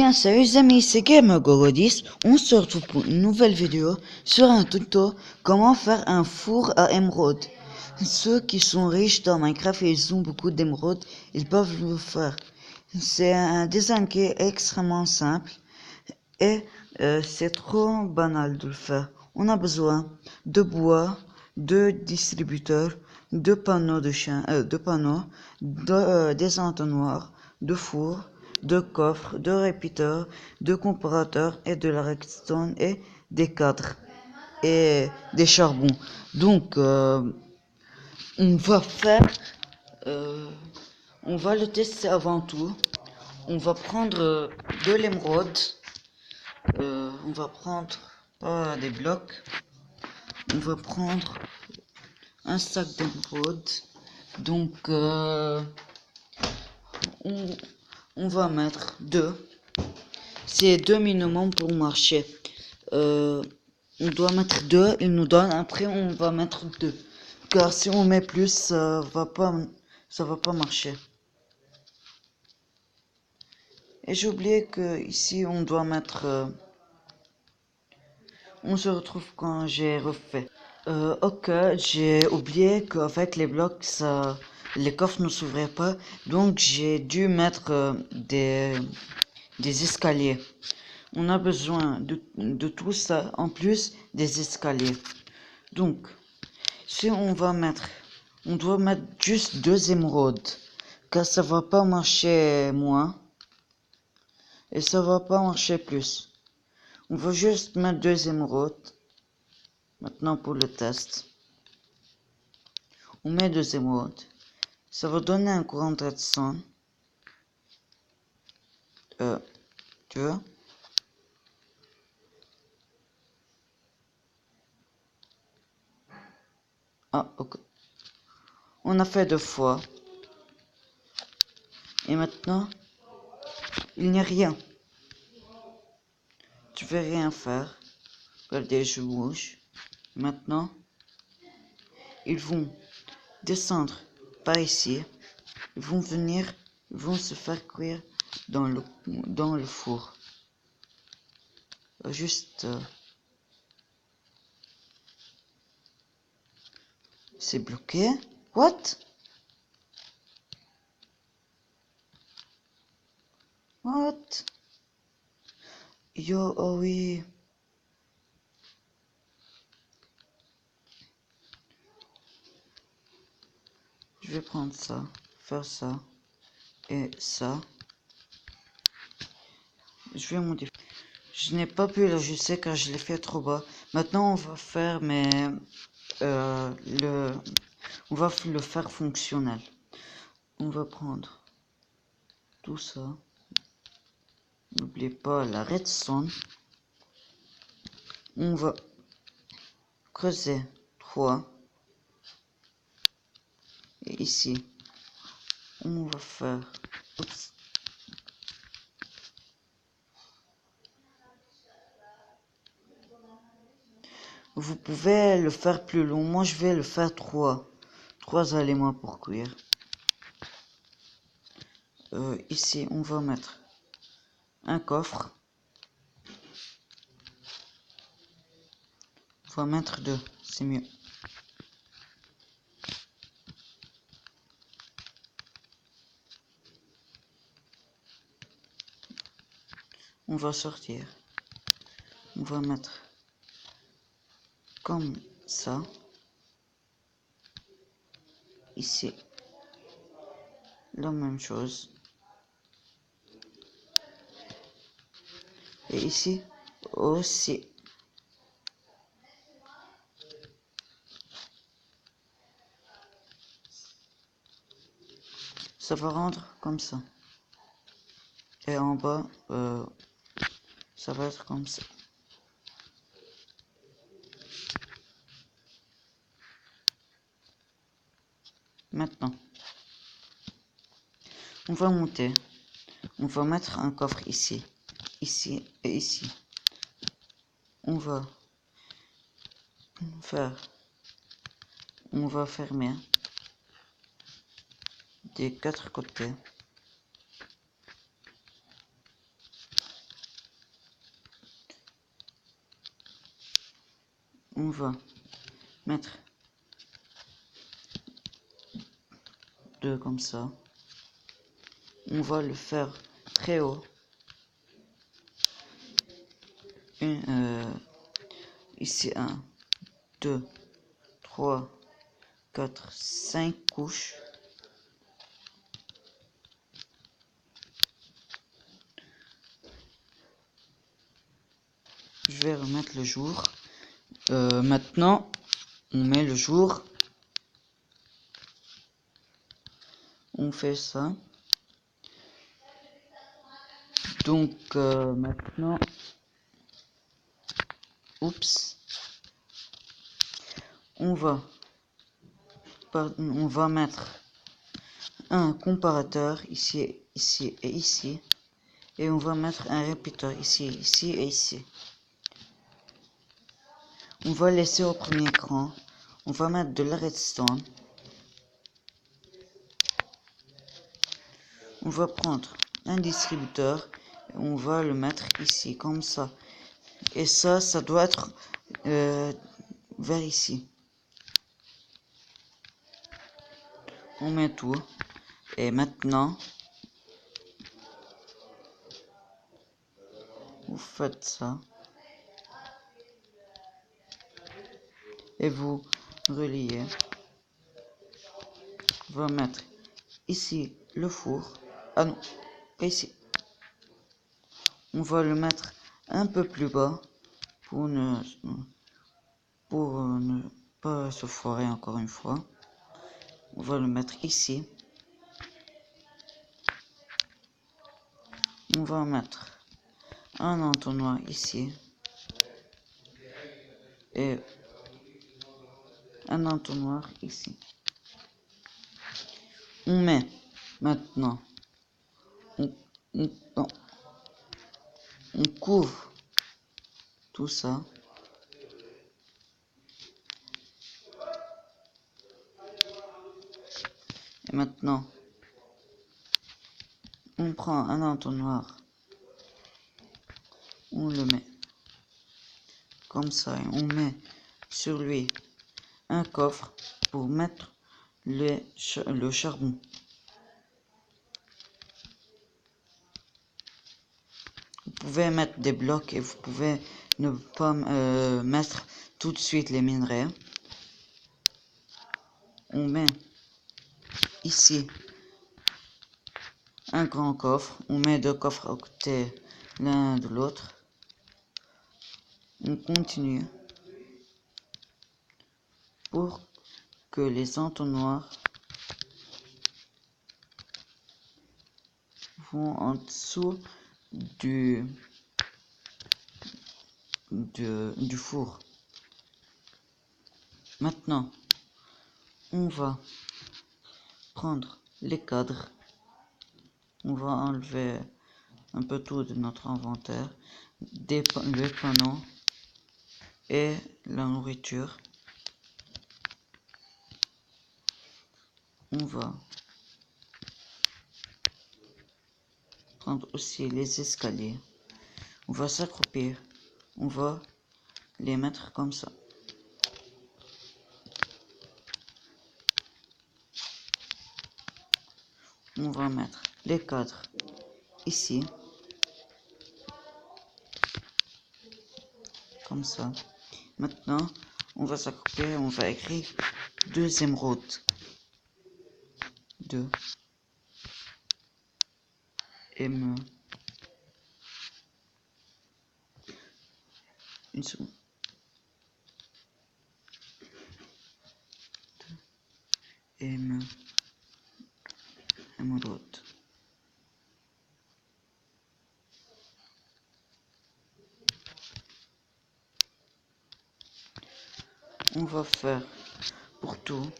Bien salut les amis, c'est GamerGogo10. On se retrouve pour une nouvelle vidéo sur un tuto comment faire un four à émeraude. Ceux qui sont riches dans Minecraft et ils ont beaucoup d'émeraudes, ils peuvent le faire. C'est un design qui est extrêmement simple et c'est trop banal de le faire. On a besoin de bois, de distributeurs, de panneaux des entonnoirs, de fours, de coffres, de répéteurs, de comparateurs et de la redstone et des cadres et des charbons. Donc on va faire, on va le tester avant tout. On va prendre de l'émeraude. On va prendre pas des blocs. On va prendre un sac d'émeraude. Donc on va mettre deux. C'est deux minimum pour marcher. On doit mettre deux. Il nous donne. Après on va mettre deux. Car si on met plus, ça va pas marcher. Et j'ai oublié que ici on doit mettre. On se retrouve quand j'ai refait. Ok, j'ai oublié qu'avec les blocs, les coffres ne s'ouvraient pas. Donc j'ai dû mettre des escaliers. On a besoin de tout ça, en plus des escaliers. Donc, si on doit mettre juste deux émeraudes. Car ça va pas marcher moins. Et ça va pas marcher plus. On va juste mettre deux émeraudes. Maintenant pour le test. On met deux émeraudes. Ça va donner un courant de redstone. Tu vois? Ah, ok. On a fait deux fois. Et maintenant, il n'y a rien. Tu veux rien faire. Regardez, je bouge. Maintenant, ils vont descendre par ici. Ils vont venir, ils vont se faire cuire dans le four. Juste... c'est bloqué. What? What? Yo, oh oui. Je vais prendre ça, faire ça et ça. Je vais modifier. Je n'ai pas pu l'ajuster car je l'ai fait trop bas. Maintenant, on va faire on va le faire fonctionnel. On va prendre tout ça. N'oubliez pas la redstone. On va creuser 3. Et ici, on va faire... Oups. Vous pouvez le faire plus long. Moi, je vais le faire 3. 3 éléments pour cuire. Ici, on va mettre un coffre. On va mettre 2. C'est mieux. On va sortir. On va mettre comme ça. Ici, la même chose. Et ici aussi. Ça va rendre comme ça. Et en bas, ça va être comme ça. Maintenant, on va monter. On va mettre un coffre ici, ici et ici. On va fermer des 4 côtés. on va mettre 2 comme ça. On va le faire très haut. Ici 1, 2, 3, 4, 5 couches. Je vais remettre le jour. Maintenant, on met le jour. On fait ça. Donc maintenant, oups, on va mettre un comparateur ici, ici et ici, et on va mettre un répéteur ici, ici et ici. On va laisser au premier écran. On va mettre de la redstone. On va prendre un distributeur et on va le mettre ici comme ça. Et ça doit être vers ici. On met tout. Et maintenant, vous faites ça. Et vous reliez. On va mettre ici le four. Ah non, ici. On va le mettre un peu plus bas pour ne pas se foirer encore une fois. On va le mettre ici. On va mettre un entonnoir ici. Et un entonnoir ici. On met maintenant, on couvre tout ça. Et maintenant, on prend un entonnoir, on le met comme ça et on met sur lui un coffre pour mettre le charbon. Vous pouvez mettre des blocs et vous pouvez ne pas mettre tout de suite les minerais. On met ici un grand coffre. On met 2 coffres à côté l'un de l'autre. On continue pour que les entonnoirs vont en dessous du four. Maintenant, on va prendre les cadres. On va enlever un peu tout de notre inventaire, le panneau et la nourriture. On va prendre aussi les escaliers. On va s'accroupir. On va les mettre comme ça. On va mettre les cadres ici. Comme ça. Maintenant, on va s'accroupir et on va écrire 2 émeraudes. 2 émeraudes. Une seconde. 2 émeraudes. On va faire pour tout.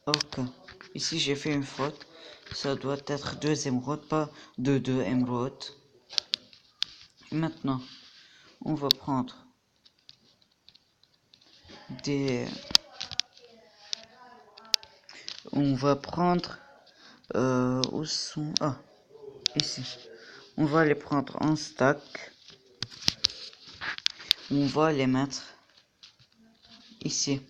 Ok, ici j'ai fait une faute. Ça doit être 2 émeraudes, pas 2 émeraudes. Maintenant, on va prendre des... On va prendre... où sont... Ah, ici. On va les prendre en stack. On va les mettre ici.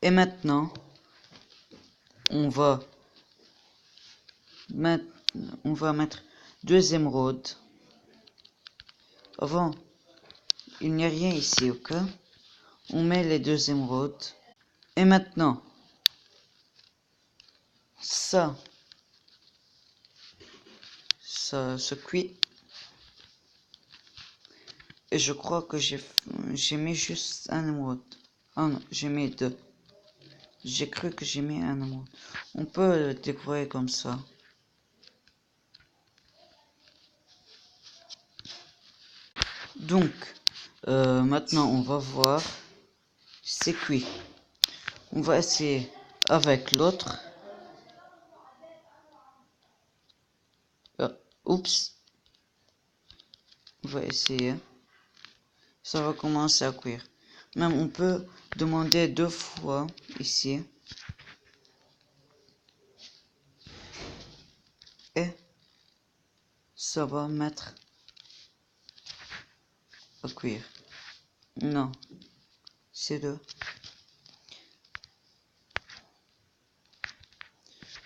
Et maintenant, on va mettre deux émeraudes. Avant, il n'y a rien ici, ok? On met les deux émeraudes. Et maintenant, ça se cuit. Et je crois que j'ai mis juste un émeraude. Ah non, j'ai mis deux. J'ai cru que j'ai mis un émeraude. On peut le décorer comme ça. Donc, maintenant on va voir. C'est cuit. On va essayer avec l'autre. Oups. On va essayer. Ça va commencer à cuire. Même on peut demander deux fois ici. Et ça va mettre à cuire. Non. C'est deux.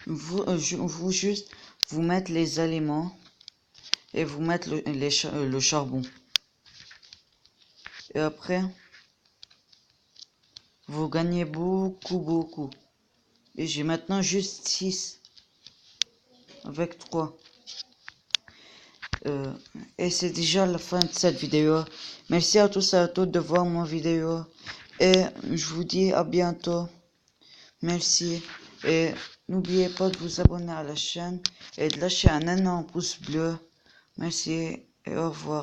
Vous juste vous mettre les aliments et vous mettre le charbon. Et après, vous gagnez beaucoup. Et j'ai maintenant juste 6 avec 3. Et c'est déjà la fin de cette vidéo. Merci à tous et à toutes de voir mon vidéo. Et je vous dis à bientôt. Merci. Et n'oubliez pas de vous abonner à la chaîne et de lâcher un énorme pouce bleu. Merci et au revoir.